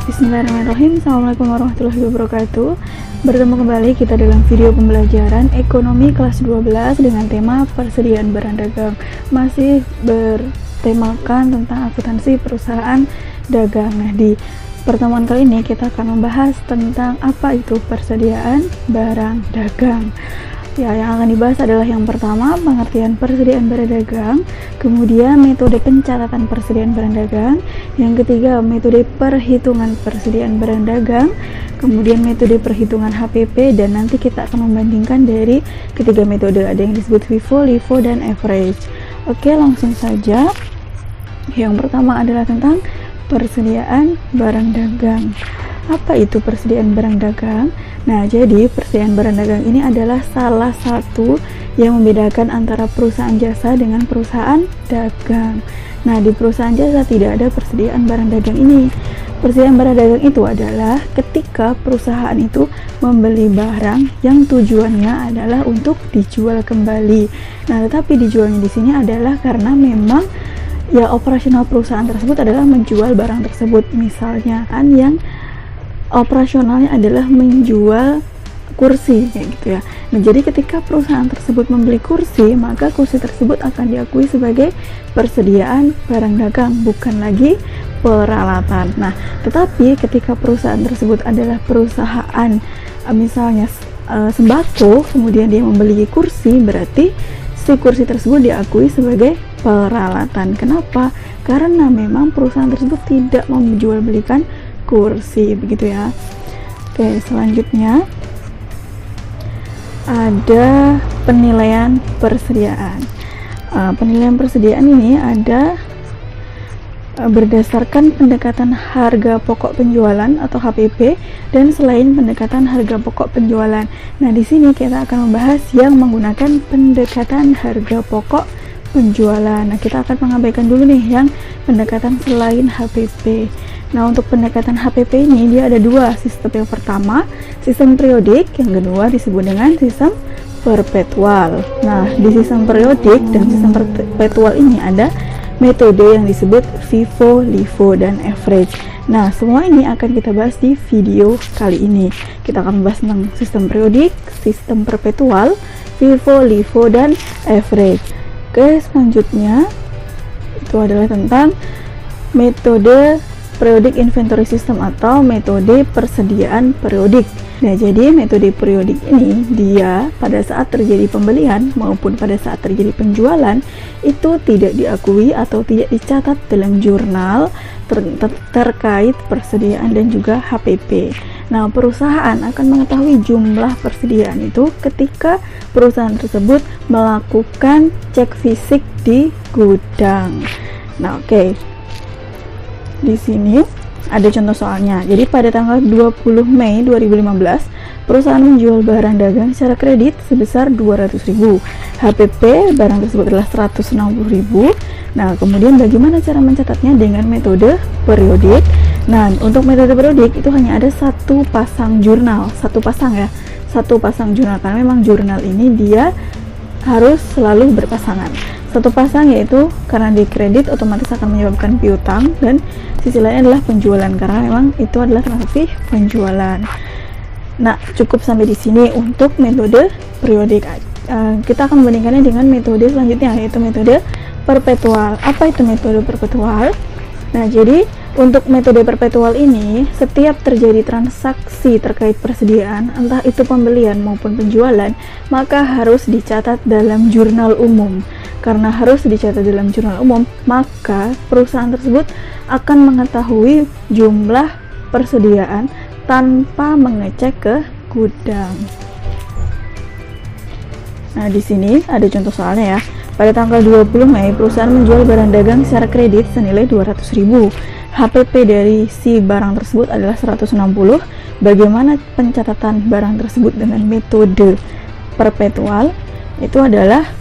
Bismillahirrahmanirrahim. Assalamualaikum warahmatullahi wabarakatuh. Bertemu kembali kita dalam video pembelajaran ekonomi kelas 12 dengan tema persediaan barang dagang. Masih bertemakan tentang akuntansi perusahaan dagang. Nah, di pertemuan kali ini kita akan membahas tentang apa itu persediaan barang dagang. Ya, yang akan dibahas adalah yang pertama, pengertian persediaan barang dagang, kemudian metode pencatatan persediaan barang dagang, yang ketiga, metode perhitungan persediaan barang dagang, kemudian metode perhitungan HPP, dan nanti kita akan membandingkan dari ketiga metode, ada yang disebut FIFO, LIFO, dan average. Oke, langsung saja. Yang pertama adalah tentang persediaan barang dagang. Apa itu persediaan barang dagang? Nah, jadi persediaan barang dagang ini adalah salah satu yang membedakan antara perusahaan jasa dengan perusahaan dagang. Nah, di perusahaan jasa tidak ada persediaan barang dagang ini. Persediaan barang dagang itu adalah ketika perusahaan itu membeli barang yang tujuannya adalah untuk dijual kembali. Nah, tetapi dijualnya di sini adalah karena memang ya operasional perusahaan tersebut adalah menjual barang tersebut. Misalnya yang operasionalnya adalah menjual kursi kayak gitu ya. Nah, jadi ketika perusahaan tersebut membeli kursi, maka kursi tersebut akan diakui sebagai persediaan barang dagang, bukan lagi peralatan. Nah, tetapi ketika perusahaan tersebut adalah perusahaan misalnya sembako, kemudian dia membeli kursi, berarti si kursi tersebut diakui sebagai peralatan. Kenapa? Karena memang perusahaan tersebut tidak menjual belikan kursi, begitu ya. Oke, selanjutnya ada penilaian persediaan. Penilaian persediaan ini ada berdasarkan pendekatan harga pokok penjualan atau HPP dan selain pendekatan harga pokok penjualan. Nah, di sini kita akan membahas yang menggunakan pendekatan harga pokok penjualan. Nah, kita akan mengabaikan dulu nih yang pendekatan selain HPP. Nah, untuk pendekatan HPP ini dia ada dua sistem. Yang pertama, sistem periodik, yang kedua disebut dengan sistem perpetual. Nah, di sistem periodik dan sistem perpetual ini ada metode yang disebut FIFO, LIFO, dan average. Nah, semua ini akan kita bahas di video kali ini. Kita akan membahas tentang sistem periodik, sistem perpetual, FIFO, LIFO, dan average. Oke, selanjutnya itu adalah tentang metode periodic inventory system atau metode persediaan periodik. Nah, jadi metode periodik ini dia pada saat terjadi pembelian maupun pada saat terjadi penjualan itu tidak diakui atau tidak dicatat dalam jurnal terkait persediaan dan juga HPP. Nah, perusahaan akan mengetahui jumlah persediaan itu ketika perusahaan tersebut melakukan cek fisik di gudang. Nah, oke. Di sini ada contoh soalnya. Jadi pada tanggal 20 Mei 2015, perusahaan menjual barang dagang secara kredit sebesar 200.000. HPP barang tersebut adalah 160.000. Nah, kemudian bagaimana cara mencatatnya? Dengan metode periodik. Nah, untuk metode periodik itu hanya ada satu pasang jurnal, satu pasang jurnal, karena memang jurnal ini dia harus selalu berpasangan. Satu pasang yaitu karena di kredit otomatis akan menyebabkan piutang, dan sisi lainnya adalah penjualan karena memang itu adalah transaksi penjualan. Nah, cukup sampai di sini untuk metode periodik. Kita akan membandingkannya dengan metode selanjutnya yaitu metode perpetual. Apa itu metode perpetual? Nah, jadi untuk metode perpetual ini, setiap terjadi transaksi terkait persediaan, entah itu pembelian maupun penjualan, maka harus dicatat dalam jurnal umum. Karena harus dicatat dalam jurnal umum, maka perusahaan tersebut akan mengetahui jumlah persediaan tanpa mengecek ke gudang. Nah, di sini ada contoh soalnya ya. Pada tanggal 20 Mei, perusahaan menjual barang dagang secara kredit senilai 200.000. HPP dari si barang tersebut adalah 160. Bagaimana pencatatan barang tersebut dengan metode perpetual? Itu adalah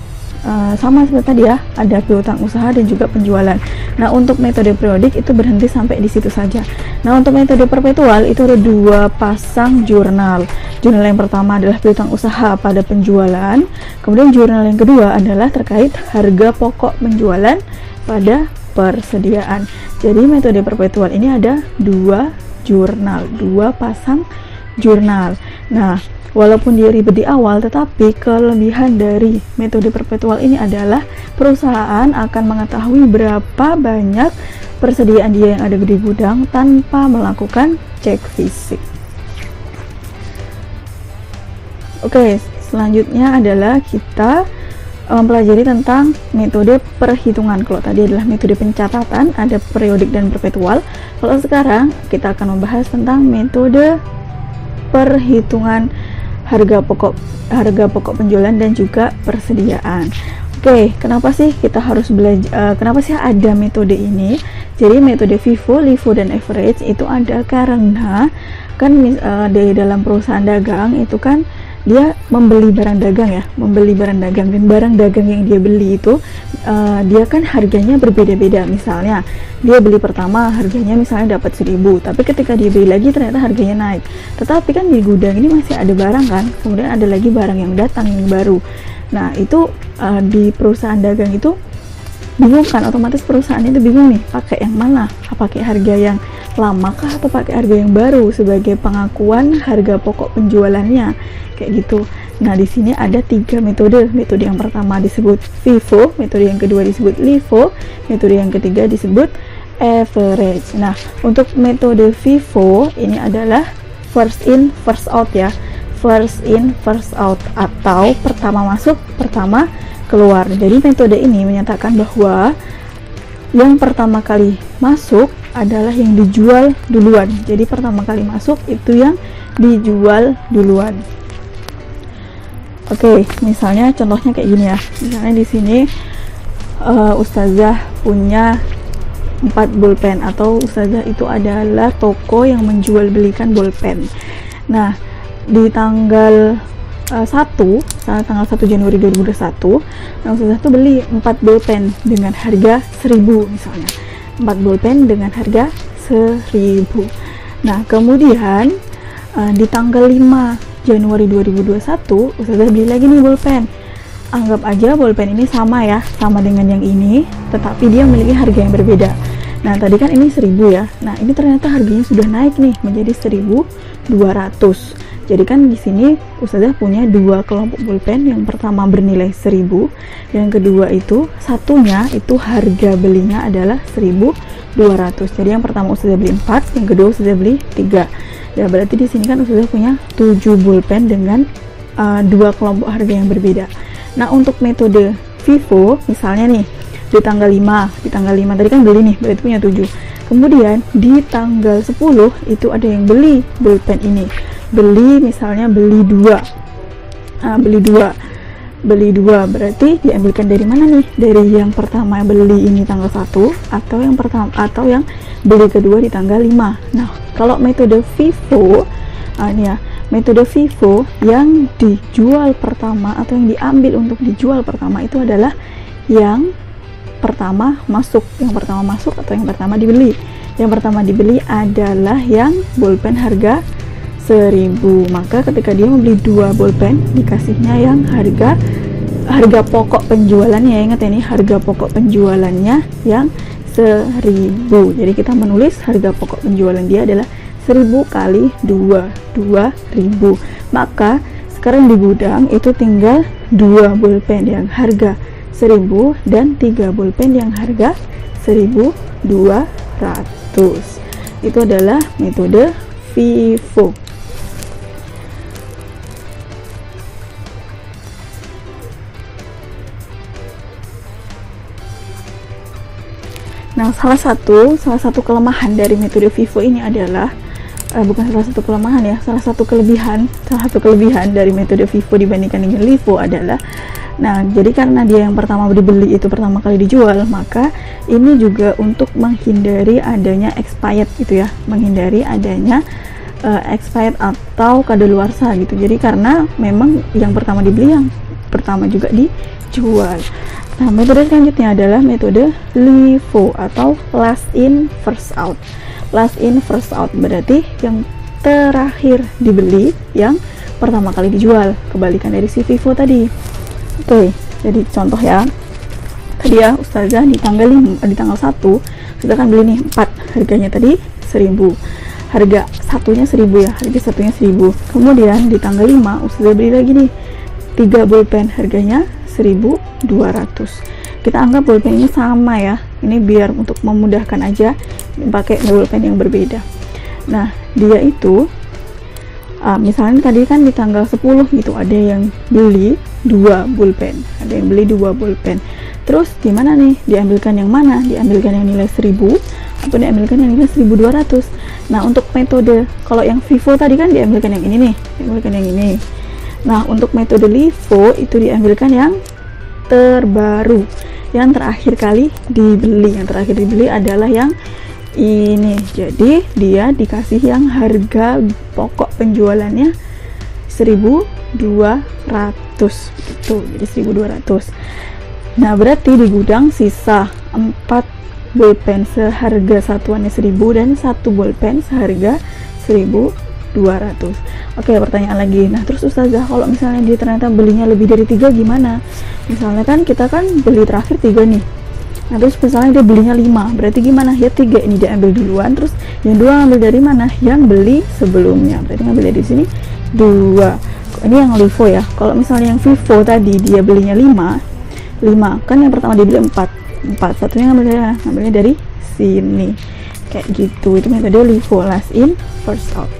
sama seperti tadi ya, ada piutang usaha dan juga penjualan. Nah, untuk metode periodik itu berhenti sampai di situ saja. Nah, untuk metode perpetual itu ada dua pasang jurnal. Jurnal yang pertama adalah piutang usaha pada penjualan, kemudian jurnal yang kedua adalah terkait harga pokok penjualan pada persediaan. Jadi metode perpetual ini ada dua jurnal, 2 pasang jurnal. Nah, walaupun dia ribet di awal, tetapi kelebihan dari metode perpetual ini adalah perusahaan akan mengetahui berapa banyak persediaan dia yang ada di gudang tanpa melakukan cek fisik. Oke, selanjutnya adalah kita mempelajari tentang metode perhitungan. Kalau tadi adalah metode pencatatan, ada periodik dan perpetual. Kalau sekarang kita akan membahas tentang metode perhitungan harga pokok penjualan dan juga persediaan. Oke, kenapa sih kita harus belajar? Kenapa sih ada metode ini? Jadi metode FIFO, LIFO, dan average itu ada karena kan di dalam perusahaan dagang itu kan dia membeli barang dagang ya, dan barang dagang yang dia beli itu dia kan harganya berbeda-beda. Misalnya dia beli pertama harganya misalnya dapat 1.000, tapi ketika dia beli lagi ternyata harganya naik. Tetapi kan di gudang ini masih ada barang kan, kemudian ada lagi barang yang datang yang baru. Nah itu di perusahaan dagang itu bingung kan, otomatis perusahaan itu bingung nih pakai yang mana, pakai harga yang lama kah atau pakai harga yang baru sebagai pengakuan harga pokok penjualannya, kayak gitu. Nah di sini ada 3 metode. Metode yang pertama disebut FIFO, metode yang kedua disebut LIFO, metode yang ketiga disebut average. Nah untuk metode FIFO ini adalah first in first out ya, first in first out atau pertama masuk pertama keluar. Jadi metode ini menyatakan bahwa yang pertama kali masuk adalah yang dijual duluan. Jadi pertama kali masuk itu yang dijual duluan. Oke, misalnya contohnya kayak gini ya. Misalnya di sini ustazah punya 4 bolpen, atau ustazah itu adalah toko yang menjual belikan bolpen. Nah, di tanggal 1 Januari 2021, nah ustazah tuh beli 4 bolpen dengan harga 1.000 misalnya. 4 bolpen dengan harga 1.000. Nah, kemudian di tanggal 5 Januari 2021 ustazah beli lagi nih bolpen. Anggap aja bolpen ini sama ya, sama dengan yang ini, tetapi dia memiliki harga yang berbeda. Nah, tadi kan ini 1.000 ya. Nah, ini ternyata harganya sudah naik nih menjadi 1.200. Jadi kan di sini ustazah punya 2 kelompok bolpen. Yang pertama bernilai 1.000, yang kedua itu satunya itu harga belinya adalah 1.200. Jadi yang pertama ustazah beli 4, yang kedua ustazah beli 3. Ya berarti di sini kan ustazah punya 7 bolpen dengan 2 kelompok harga yang berbeda. Nah, untuk metode FIFO misalnya nih di tanggal 5 tadi kan beli nih, berarti punya 7. Kemudian di tanggal 10 itu ada yang beli bolpen ini. Misalnya beli 2. Beli 2 berarti diambilkan dari mana nih? Dari yang pertama beli ini tanggal 1 atau yang beli kedua di tanggal 5. Nah, kalau metode FIFO ini ya, metode FIFO yang dijual pertama atau yang diambil untuk dijual pertama itu adalah yang pertama masuk atau yang pertama dibeli. Yang pertama dibeli adalah yang bolpen harga 1.000. Maka ketika dia membeli 2 bolpen dikasihnya yang harga pokok penjualannya. Ingat ini harga pokok penjualannya yang 1.000. Jadi kita menulis harga pokok penjualan dia adalah 1.000 kali 2.000. Maka sekarang di gudang itu tinggal 2 bolpen yang harga 1.000 dan 3 bolpen yang harga 1.200. Itu adalah metode FIFO. Nah, salah satu kelemahan dari metode FIFO ini adalah salah satu kelebihan dari metode FIFO dibandingkan dengan LIFO adalah, nah jadi karena dia yang pertama dibeli itu pertama kali dijual, maka ini juga untuk menghindari adanya expired gitu ya, menghindari adanya expired atau kadaluarsa gitu. Jadi karena memang yang pertama dibeli, yang pertama juga dijual. Nah, metode selanjutnya adalah metode LIFO atau last in first out. Last in first out berarti yang terakhir dibeli, yang pertama kali dijual, kebalikan dari si FIFO tadi. Oke, jadi contoh ya. Tadi ya ustazah di tanggal 1 sudah kan beli nih 4, harganya tadi 1.000. harga satunya 1000 ya, harga satunya 1000. Kemudian di tanggal 5 Ustazah beli lagi nih 3 bolpen, harganya 1200. Kita anggap bolpen ini sama ya, ini biar untuk memudahkan aja pakai bolpen yang berbeda. Nah dia itu misalnya tadi kan di tanggal 10 gitu ada yang beli 2 bolpen, ada yang beli 2 bolpen. Terus gimana nih, diambilkan yang mana? Diambilkan yang nilai 1000 atau diambilkan yang nilai 1200. Nah untuk metode, kalau yang Vivo tadi kan diambilkan yang ini nih, diambilkan yang ini. Nah untuk metode LIFO itu diambilkan yang terbaru, yang terakhir kali dibeli. Yang terakhir dibeli adalah yang ini, jadi dia dikasih yang harga pokok penjualannya 1200 gitu, jadi 1200. Nah berarti di gudang sisa 4 bolpen seharga satuannya 1000 dan 1 bolpen seharga 1200. Oke, pertanyaan lagi. Nah terus Ustazah, kalau misalnya dia ternyata belinya lebih dari 3 gimana? Misalnya kan kita kan beli terakhir 3 nih, nah terus misalnya dia belinya 5, berarti gimana? Ya 3 ini dia ambil duluan, terus yang 2 ambil dari mana? Yang beli sebelumnya, berarti ngambil dari sini 2. Ini yang LIFO ya. Kalau misalnya yang Vivo tadi dia belinya 5 kan yang pertama dia beli 4, satunya ngambilnya dari sini, kayak gitu. Itu metode LIFO, last in first out.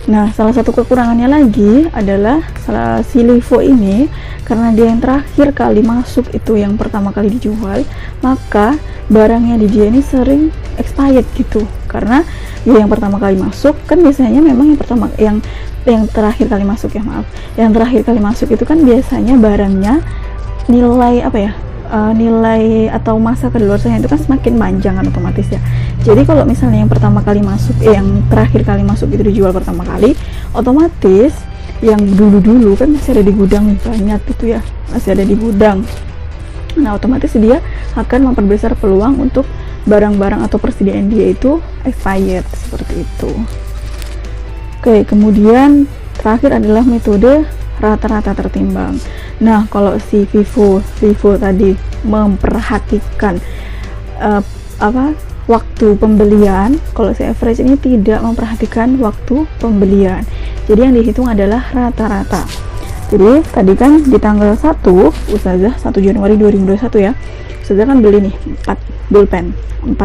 Nah salah satu kekurangannya lagi adalah si LIFO ini, karena dia yang terakhir kali masuk itu yang pertama kali dijual, maka barangnya di dia ini sering expired gitu. Karena ya yang pertama kali masuk kan biasanya memang yang terakhir kali masuk ya, maaf, yang terakhir kali masuk itu kan biasanya barangnya nilai nilai atau masa kedaluarsanya itu kan semakin panjang kan otomatis ya. Jadi kalau misalnya yang pertama kali masuk yang terakhir kali masuk itu dijual pertama kali, otomatis yang dulu kan masih ada di gudang banyak gitu ya, masih ada di gudang. Nah otomatis dia akan memperbesar peluang untuk barang-barang atau persediaan dia itu expired, seperti itu. Oke, kemudian terakhir adalah metode rata-rata tertimbang. Nah kalau si Vivo tadi memperhatikan waktu pembelian, kalau si average ini tidak memperhatikan waktu pembelian, jadi yang dihitung adalah rata-rata. Jadi tadi kan di tanggal 1 Ustazah 1 Januari 2021 ya, Ustazah kan beli nih 4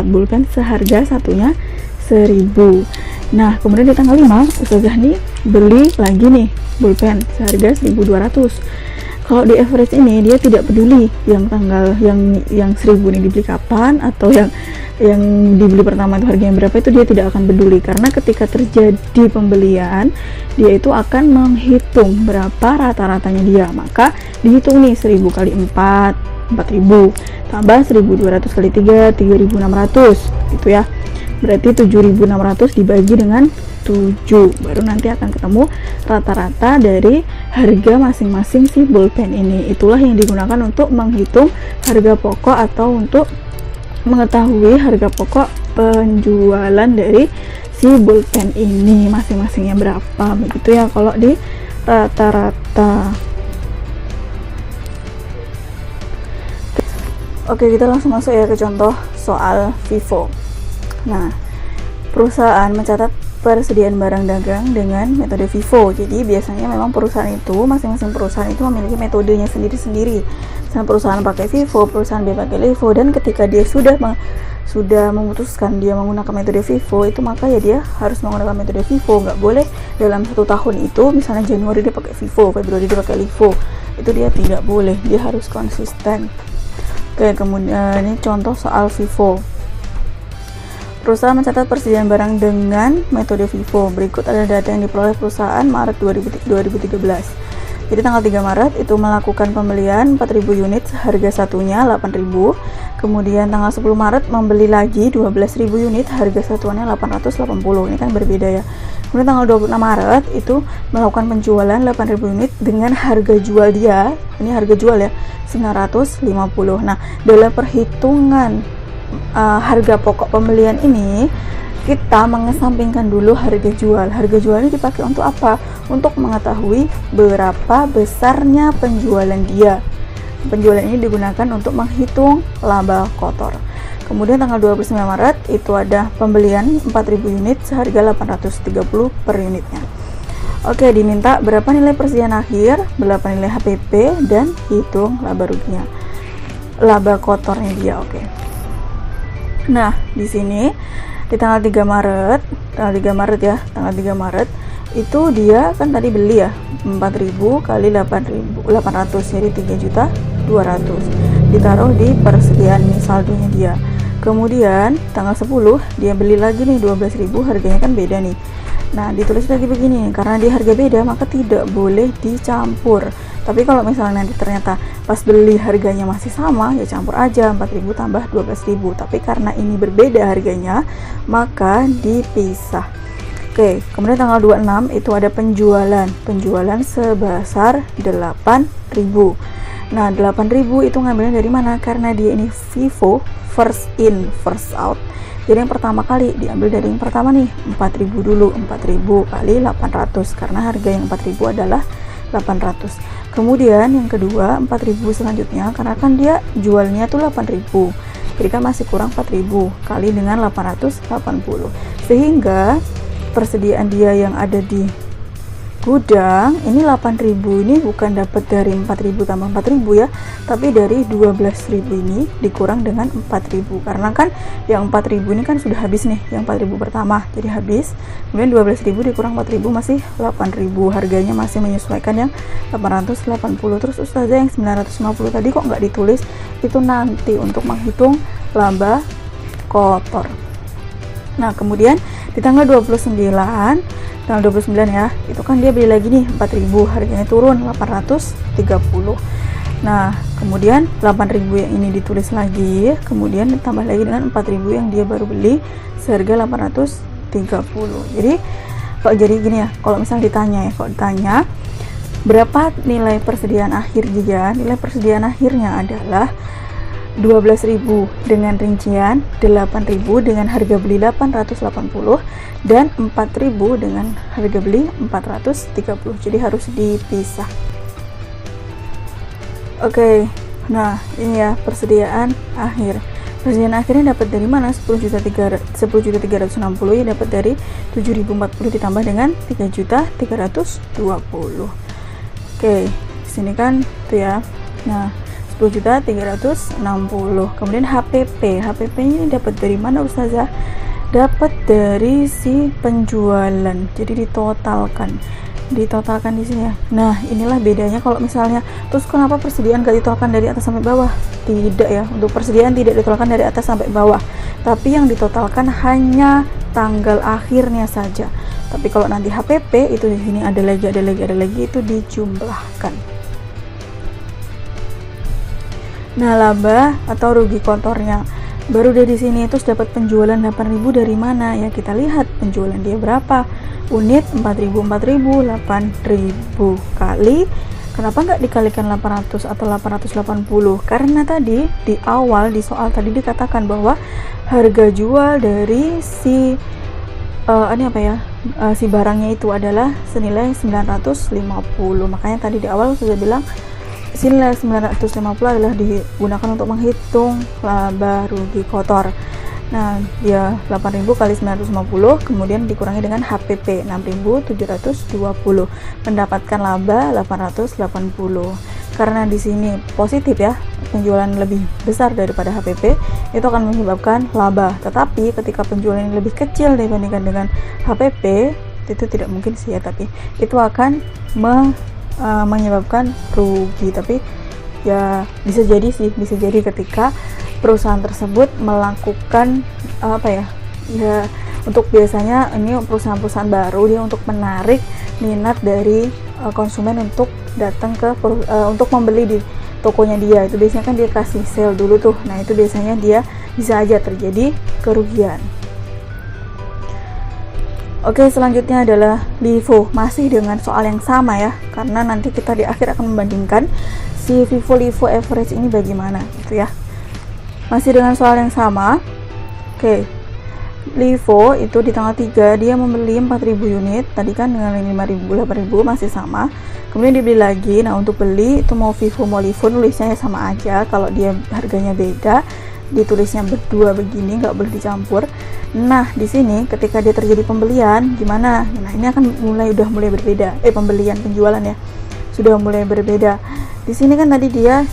bolpen seharga satunya 1000. Nah kemudian di tanggal 5 Ustazah nih beli lagi nih bolpen seharga 1200. Kalau di average ini dia tidak peduli yang tanggal yang 1000 ini dibeli kapan, atau yang dibeli pertama itu harganya berapa, itu dia tidak akan peduli, karena ketika terjadi pembelian dia itu akan menghitung berapa rata-ratanya dia. Maka dihitung nih 1000 kali 4 4000, tambah 1200 kali 3 3600 gitu ya, berarti 7600 dibagi dengan 7, baru nanti akan ketemu rata-rata dari harga masing-masing si bolpen ini. Itulah yang digunakan untuk menghitung harga pokok atau untuk mengetahui harga pokok penjualan dari si bolpen ini masing-masingnya berapa, begitu ya kalau di rata-rata. Oke, kita langsung masuk ya ke contoh soal Vivo. Nah, perusahaan mencatat persediaan barang dagang dengan metode Vivo. Jadi biasanya memang perusahaan itu, masing-masing perusahaan itu memiliki metodenya sendiri-sendiri. Misalnya perusahaan pakai Vivo, perusahaan B pakai LIFO, dan ketika dia sudah memutuskan dia menggunakan metode Vivo itu, maka ya dia harus menggunakan metode Vivo. Nggak boleh dalam 1 tahun itu misalnya Januari dia pakai Vivo, Februari dia pakai LIFO, itu dia tidak boleh, dia harus konsisten. Oke, kemudian ini contoh soal Vivo. Perusahaan mencatat persediaan barang dengan metode Vivo. Berikut ada data yang diperoleh perusahaan Maret 2013. Jadi tanggal 3 Maret itu melakukan pembelian 4.000 unit harga satunya 8.000. Kemudian tanggal 10 Maret membeli lagi 12.000 unit harga satuannya 880. Ini kan berbeda ya. Kemudian tanggal 26 Maret itu melakukan penjualan 8.000 unit dengan harga jual dia, ini harga jual ya, 950. Nah, dalam perhitungan harga pokok pembelian ini kita mengesampingkan dulu harga jual. Harga jual ini dipakai untuk apa? Untuk mengetahui berapa besarnya penjualan dia. Penjualan ini digunakan untuk menghitung laba kotor. Kemudian tanggal 29 Maret itu ada pembelian 4.000 unit seharga 830 per unitnya. Oke, diminta berapa nilai persediaan akhir, berapa nilai HPP, dan hitung laba ruginya, laba kotornya dia. Oke. Nah, di sini di tanggal 3 Maret, tanggal 3 Maret itu dia kan tadi beli ya 4.000 kali 800, jadi 3.200.000 ditaruh di persediaan saldonya dia. Kemudian tanggal 10 dia beli lagi nih 12.000, harganya kan beda nih. Nah, ditulis lagi begini, karena dia harga beda maka tidak boleh dicampur. Tapi kalau misalnya nanti ternyata pas beli harganya masih sama, ya campur aja 4.000 tambah 12.000. Tapi karena ini berbeda harganya, maka dipisah. Oke, kemudian tanggal 26 itu ada penjualan sebesar 8.000. Nah, 8.000 itu ngambilnya dari mana? Karena dia ini FIFO, first in first out. Jadi yang pertama kali diambil dari yang pertama nih, 4.000 dulu, 4.000 kali 800, karena harga yang 4.000 adalah 800. Kemudian yang kedua 4.000 selanjutnya, karena kan dia jualnya tuh 8.000, jadi kan masih kurang 4.000 kali dengan 880, sehingga persediaan dia yang ada di gudang ini 8.000 ini bukan dapat dari 4.000 tambah 4.000 ya, tapi dari 12.000 ini dikurang dengan 4.000, karena kan yang 4.000 ini kan sudah habis nih, yang 4.000 pertama jadi habis, kemudian 12.000 dikurang 4.000 masih 8.000, harganya masih menyesuaikan yang 880. Terus ustazah yang 950 tadi kok nggak ditulis? Itu nanti untuk menghitung laba kotor. Nah, kemudian di tanggal 29 ya, itu kan dia beli lagi nih 4.000, harganya turun 830. Nah, kemudian 8.000 yang ini ditulis lagi, kemudian tambah lagi dengan 4.000 yang dia baru beli seharga 830. Jadi gini ya, kalau misalnya ditanya berapa nilai persediaan akhir dia, nilai persediaan akhirnya adalah 12.000 dengan rincian, 8.000 dengan harga beli 880, dan 4.000 dengan harga beli 430. Jadi harus dipisah. Oke, nah ini ya persediaan akhir. Persediaan akhirnya dapat dari mana? 10.360 ya dapat dari 7.040 ditambah dengan 3.320. Oke, di sini kan tuh ya. Nah, 10.360. Kemudian HPP ini dapat dari mana ustazah? Dapat dari si penjualan, jadi ditotalkan di sini ya. Nah, inilah bedanya kalau misalnya, terus kenapa persediaan gak ditotalkan dari atas sampai bawah? Tidak ya, untuk persediaan tidak ditotalkan dari atas sampai bawah, tapi yang ditotalkan hanya tanggal akhirnya saja. Tapi kalau nanti HPP itu di sini ada lagi itu dijumlahkan. Nah, laba atau rugi kotornya baru dari sini. Terus dapat penjualan 8.000 dari mana ya? Kita lihat penjualan dia berapa unit, 4.000 8.000 kali, kenapa nggak dikalikan 800 atau 880? Karena tadi di awal di soal tadi dikatakan bahwa harga jual dari si si barangnya itu adalah senilai 950. Makanya tadi di awal sudah bilang nilai 950 adalah digunakan untuk menghitung laba rugi kotor. Nah, dia 8.000 kali 950 kemudian dikurangi dengan HPP 6.720, mendapatkan laba 880. Karena di sini positif ya, penjualan lebih besar daripada HPP, itu akan menyebabkan laba. Tetapi ketika penjualan yang lebih kecil dibandingkan dengan HPP, itu tidak mungkin sih ya, tapi itu akan menyebabkan rugi. Tapi ya bisa jadi ketika perusahaan tersebut melakukan untuk biasanya ini perusahaan-perusahaan baru, dia untuk menarik minat dari konsumen untuk datang untuk membeli di tokonya dia. Itu biasanya kan dia kasih sale dulu tuh. Nah, itu biasanya dia bisa aja terjadi kerugian. Oke, selanjutnya adalah LIFO, masih dengan soal yang sama ya, karena nanti kita di akhir akan membandingkan si FIFO-LIFO average ini bagaimana gitu ya. Masih dengan soal yang sama. Oke, LIFO itu di tanggal 3 dia membeli 4.000 unit, tadi kan dengan 5.000 8.000 masih sama. Kemudian dibeli lagi. Nah, untuk beli itu mau FIFO mau LIFO nulisnya sama aja kalau dia harganya beda. ditulisnya berdua begini, nggak boleh dicampur. Nah di sini ketika dia terjadi pembelian gimana? Nah ini akan udah mulai berbeda. Pembelian penjualan ya sudah mulai berbeda. Di sini kan tadi dia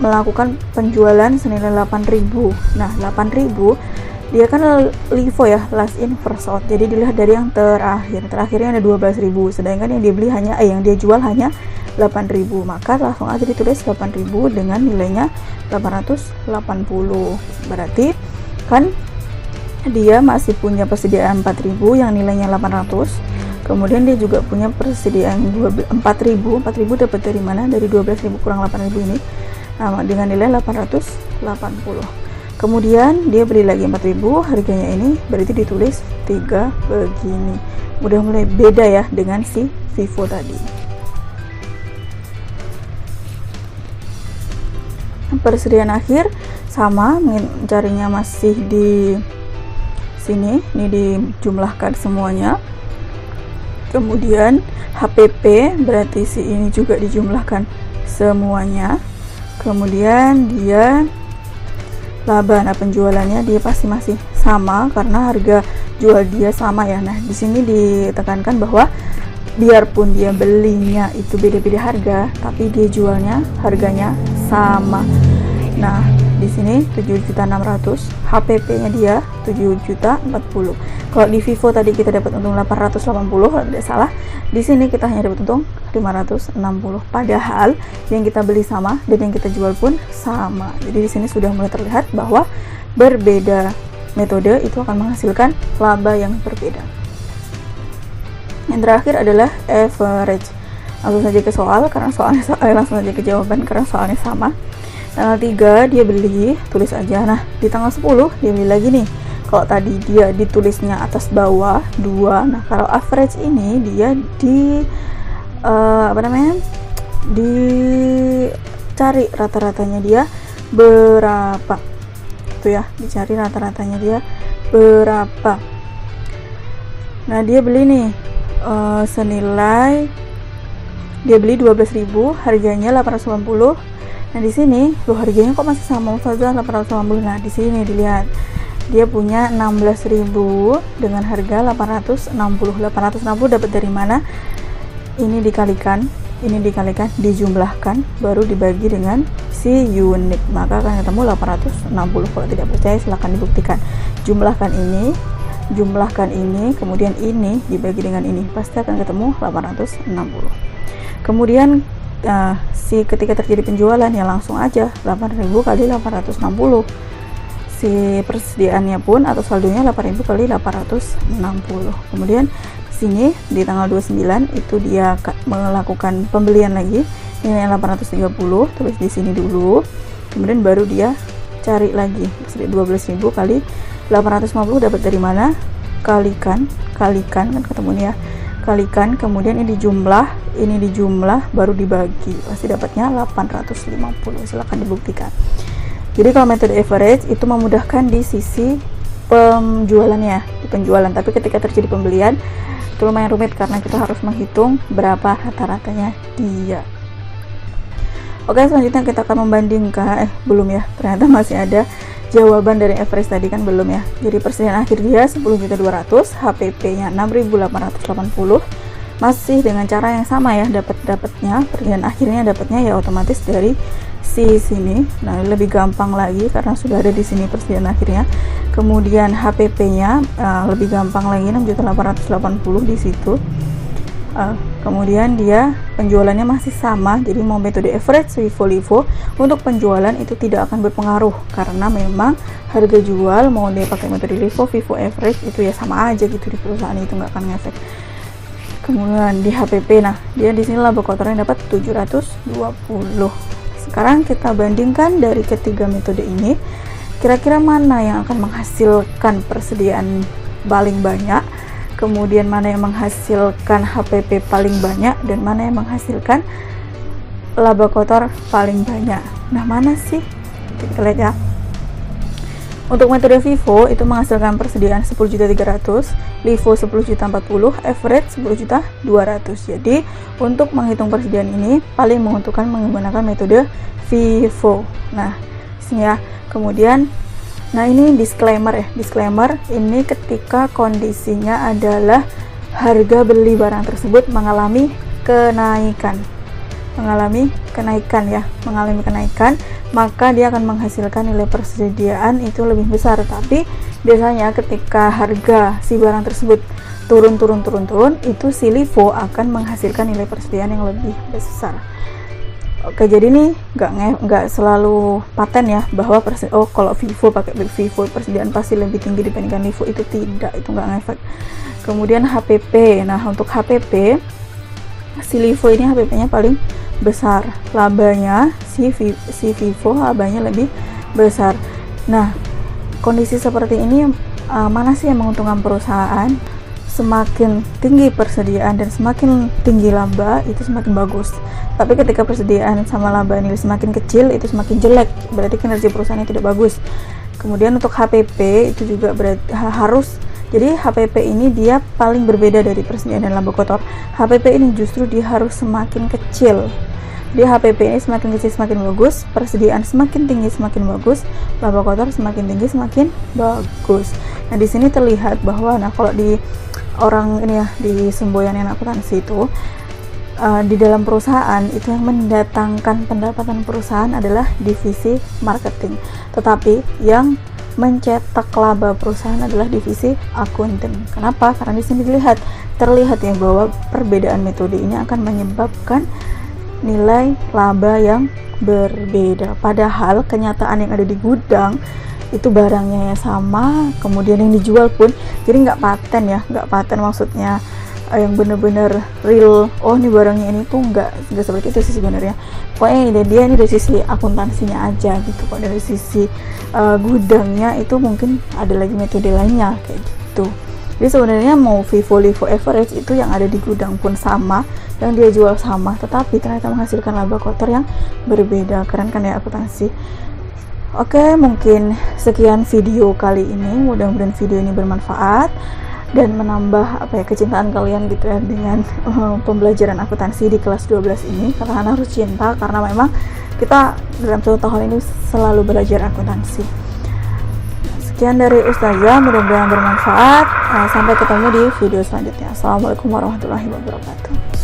melakukan penjualan senilai 8.000. Nah 8.000 dia kan LIFO ya, last in first out. Jadi dilihat dari yang terakhirnya ada 12.000, sedangkan yang dia beli hanya yang dia jual hanya 8.000, maka langsung aja ditulis 8.000 dengan nilainya 880. Berarti kan dia masih punya persediaan 4.000 yang nilainya 800. Kemudian dia juga punya persediaan 4.000 dapat dari mana? Dari 12.000 kurang 8.000 ini. Nah, dengan nilai 880. Kemudian dia beli lagi 4.000, harganya ini berarti ditulis 3 begini. Udah mulai beda ya dengan si Vivo tadi. Persediaan akhir sama, mencarinya masih di sini, ini dijumlahkan semuanya. Kemudian HPP berarti si ini juga dijumlahkan semuanya. Kemudian dia laba, nah penjualannya dia pasti masih sama karena harga jual dia sama ya. Nah di sini ditekankan bahwa biarpun dia belinya itu beda-beda harga, tapi dia jualnya harganya sama. Nah di sini 7.600.000, HPP-nya dia 7.040.000. Kalau di Vivo tadi kita dapat untung 880 kalau tidak salah, di sini kita hanya dapat untung 560. Padahal yang kita beli sama dan yang kita jual pun sama. Jadi di sini sudah mulai terlihat bahwa berbeda metode itu akan menghasilkan laba yang berbeda. Yang terakhir adalah average. Langsung saja ke soal karena langsung saja ke jawaban karena soalnya sama. Tanggal 3 dia beli, tulis aja. Nah di tanggal 10 dia beli lagi nih. Kalau tadi dia ditulisnya atas bawah 2, nah kalau average ini dia dicari rata-ratanya dia berapa tuh ya, dicari rata-ratanya dia berapa. Nah dia beli nih senilai, dia beli 12.000, harganya 880. Nah di sini loh harganya kok masih sama saja 880. Nah di sini dilihat dia punya 16.000 dengan harga 860. 860 dapat dari mana? Ini dikalikan, dijumlahkan, baru dibagi dengan si unit, maka akan ketemu 860. Kalau tidak percaya silahkan dibuktikan. Jumlahkan ini, kemudian ini dibagi dengan ini, pasti akan ketemu 860. Kemudian ketika terjadi penjualan ya langsung aja 8.000 kali 860. Si persediaannya pun atau saldonya 8.000 kali 860. Kemudian sini di tanggal 29 itu dia melakukan pembelian lagi, ini 830, tulis di sini dulu. Kemudian baru dia cari lagi 12.000 kali 850 dapat dari mana? Kalikan kan ketemu nih ya. Kalikan, kemudian ini dijumlah baru dibagi, pasti dapatnya 850. Silahkan dibuktikan. Jadi kalau metode average itu memudahkan di sisi penjualannya, di penjualan, tapi ketika terjadi pembelian itu lumayan rumit karena kita harus menghitung berapa rata-ratanya dia. Oke, selanjutnya kita akan membandingkan, belum ya, ternyata masih ada jawaban dari average tadi kan belum ya. Jadi persediaan akhir dia 10.200.000, HPP-nya 6.880. Masih dengan cara yang sama ya, dapatnya persediaan akhirnya dapatnya ya otomatis dari sini. Nah, lebih gampang lagi karena sudah ada di sini persediaan akhirnya. Kemudian HPP-nya lebih gampang lagi 6.880 di situ. Kemudian dia penjualannya masih sama, jadi mau metode average Vivo untuk penjualan itu tidak akan berpengaruh karena memang harga jual mau dia pakai metode Vivo average itu ya sama aja gitu di perusahaan itu, nggak akan ngefek. Kemudian di HPP, nah dia di sini laba kotornya dapat 720. Sekarang kita bandingkan dari ketiga metode ini, kira-kira mana yang akan menghasilkan persediaan paling banyak, kemudian mana yang menghasilkan HPP paling banyak, dan mana yang menghasilkan laba kotor paling banyak. Nah mana sih? Kita lihat ya. Untuk metode Vivo itu menghasilkan persediaan 10.300.000, LIFO 10.040.000, average 10.200.000. Jadi untuk menghitung persediaan ini paling menguntungkan menggunakan metode Vivo. Nah, sini ya, Kemudian, nah ini disclaimer ya, disclaimer ini ketika kondisinya adalah harga beli barang tersebut mengalami kenaikan, maka dia akan menghasilkan nilai persediaan itu lebih besar. Tapi biasanya ketika harga si barang tersebut turun, itu si LIFO akan menghasilkan nilai persediaan yang lebih besar. Oke, jadi ini nggak selalu paten ya bahwa kalau Vivo pakai Vivo persediaan pasti lebih tinggi dibandingkan LIFO, itu tidak, itu nggak ngefek. Kemudian HPP, nah untuk HPP si LIFO ini HPP-nya paling besar, labanya si Vivo labanya lebih besar. Nah, kondisi seperti ini mana sih yang menguntungkan perusahaan? Semakin tinggi persediaan dan semakin tinggi laba itu semakin bagus. Tapi ketika persediaan sama laba ini semakin kecil itu semakin jelek, berarti kinerja perusahaannya tidak bagus. Kemudian untuk HPP itu juga berarti jadi HPP ini dia paling berbeda dari persediaan dan laba kotor. HPP ini justru dia harus semakin kecil. Di HPP ini semakin kecil semakin bagus, persediaan semakin tinggi semakin bagus, laba kotor semakin tinggi semakin bagus. Nah, di sini terlihat bahwa kalau di orang ini ya, di semboyan akuntansi itu di dalam perusahaan itu yang mendatangkan pendapatan perusahaan adalah divisi marketing, tetapi yang mencetak laba perusahaan adalah divisi akuntan. Kenapa? Karena di sini terlihat ya bahwa perbedaan metode ini akan menyebabkan nilai laba yang berbeda. Padahal kenyataan yang ada di gudang itu barangnya ya sama, kemudian yang dijual pun jadi nggak paten maksudnya yang bener-bener real. Oh, ini barangnya ini tuh nggak seperti itu sih sebenarnya. Pokoknya ini dari sisi akuntansinya aja gitu. Kok dari sisi gudangnya itu mungkin ada lagi metode lainnya kayak gitu. Jadi sebenarnya mau Vivo LIFO average itu yang ada di gudang pun sama, yang dia jual sama, tetapi ternyata menghasilkan laba kotor yang berbeda. Keren kan ya akuntansi. Oke, mungkin sekian video kali ini. Mudah-mudahan video ini bermanfaat dan menambah kecintaan kalian gitu ya dengan pembelajaran akuntansi di kelas 12 ini. Kalian harus cinta karena memang kita dalam 1 tahun ini selalu belajar akuntansi. Sekian dari Ustazah, mudah-mudahan bermanfaat. Sampai ketemu di video selanjutnya. Assalamualaikum warahmatullahi wabarakatuh.